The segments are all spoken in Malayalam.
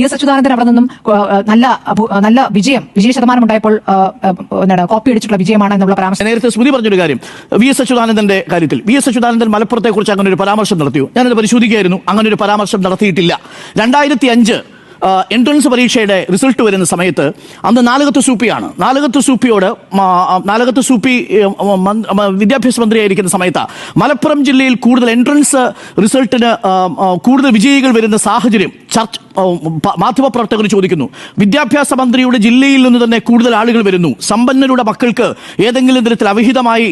എസ് അച്യുതാനന്ദൻ അവിടെ നിന്നും നല്ല വിജയ ശതമാനം ഉണ്ടായപ്പോൾ കോപ്പി അടിച്ചിട്ടുള്ള വിജയമാണ് എന്നുള്ള പരാമർശം. നേരത്തെ സ്മൃതി പറഞ്ഞൊരു കാര്യം, വി എസ് അച്യുതാനന്ദന്റെ കാര്യത്തിൽ വി എസ് അച്യുതാനന്ദൻ മലപ്പുറത്തെ കുറിച്ച് അങ്ങനെ ഒരു പരാമർശം നടത്തിയോ? ഞാനത് പരിശോധിക്കുകയായിരുന്നു. അങ്ങനെ ഒരു പരാമർശം നടത്തിയിട്ടില്ല. 2005 എൻട്രൻസ് പരീക്ഷയുടെ റിസൾട്ട് വരുന്ന സമയത്ത് അന്ന് നാലകത്ത് സൂപ്പിയാണ്. നാലകത്ത് സൂപ്പി വിദ്യാഭ്യാസ മന്ത്രിയായിരിക്കുന്ന സമയത്ത് മലപ്പുറം ജില്ലയിൽ കൂടുതൽ എൻട്രൻസ് റിസൾട്ടിന് കൂടുതൽ വിജയികൾ വരുന്ന സാഹചര്യം മാധ്യമപ്രവർത്തകർ ചോദിക്കുന്നു. വിദ്യാഭ്യാസ മന്ത്രിയുടെ ജില്ലയിൽ നിന്ന് തന്നെ കൂടുതൽ ആളുകൾ വരുന്നു. സമ്പന്നരുടെ മക്കൾക്ക് ഏതെങ്കിലും തരത്തിൽ അവിഹിതമായി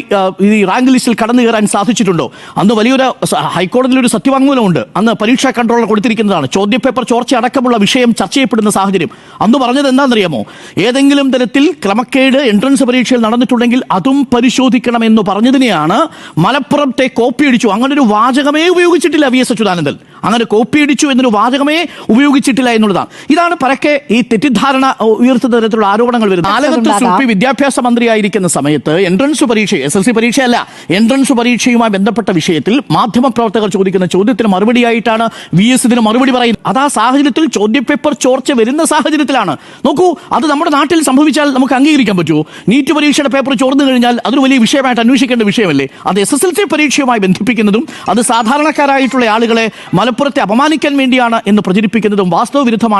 ഈ റാങ്ക് ലിസ്റ്റിൽ കടന്നു കയറാൻ സാധിച്ചിട്ടുണ്ടോ? അന്ന് വലിയൊരു ഹൈക്കോടതിയിൽ ഒരു സത്യവാങ്മൂലമുണ്ട്. അന്ന് പരീക്ഷാ കൺട്രോളർ കൊടുത്തിരിക്കുന്നതാണ്. ചോദ്യപേപ്പർ ചോർച്ച അടക്കമുള്ള വിഷയം ചർച്ച ചെയ്യപ്പെടുന്ന സാഹചര്യം. അന്ന് പറഞ്ഞത് എന്താണെന്നറിയാമോ? ഏതെങ്കിലും തരത്തിൽ ക്രമക്കേട് എൻട്രൻസ് പരീക്ഷയിൽ നടന്നിട്ടുണ്ടെങ്കിൽ അതും പരിശോധിക്കണമെന്ന് പറഞ്ഞതിനെയാണ് മലപ്പുറത്തെ കോപ്പിയടിച്ചു. അങ്ങനെ ഒരു വാചകമേ ഉപയോഗിച്ചിട്ടില്ല വി എസ് അച്യുതാനന്ദൻ. അങ്ങനെ കോപ്പിയടിച്ചു എന്നൊരു വാചകമേ ഉപയോഗിച്ചിട്ടില്ല എന്നുള്ളതാണ്. ഇതാണ് പരക്കെ ഈ തെറ്റിദ്ധാരണ ഉയർത്തുന്ന തരത്തിലുള്ള ആരോപണങ്ങൾ വരുന്നത്. നാലകത്ത് സൂപ്പി വിദ്യാഭ്യാസ മന്ത്രിയായിരിക്കുന്ന സമയത്ത് എൻട്രൻസ് പരീക്ഷ, SSLC പരീക്ഷയല്ല, എൻട്രൻസ് പരീക്ഷയുമായി ബന്ധപ്പെട്ട വിഷയത്തിൽ മാധ്യമപ്രവർത്തകർ ചോദിക്കുന്ന ചോദ്യത്തിന് മറുപടിയായിട്ടാണ് വി എസ് ഇതിന് മറുപടി പറയുന്നത്. അത് ആ സാഹചര്യത്തിൽ ചോദ്യപേപ്പർ ചോർച്ച വരുന്ന സാഹചര്യത്തിലാണ്. നോക്കൂ, അത് നമ്മുടെ നാട്ടിൽ സംഭവിച്ചാൽ നമുക്ക് അംഗീകരിക്കാൻ പറ്റുമോ? നീറ്റ് പരീക്ഷയുടെ പേപ്പർ ചോർന്നു കഴിഞ്ഞാൽ അതൊരു വലിയ വിഷയമായിട്ട് അന്വേഷിക്കേണ്ട വിഷയമല്ലേ? അത് SSLC പരീക്ഷയുമായി ബന്ധിപ്പിക്കുന്നതും അത് സാധാരണക്കാരായിട്ടുള്ള ആളുകളെ മലപ്പുറത്തെ അപമാനിക്കാൻ വേണ്ടിയാണ് എന്ന് പ്രചരിപ്പിക്കുന്നതും വാസ്തവ വിരുദ്ധമാണ്.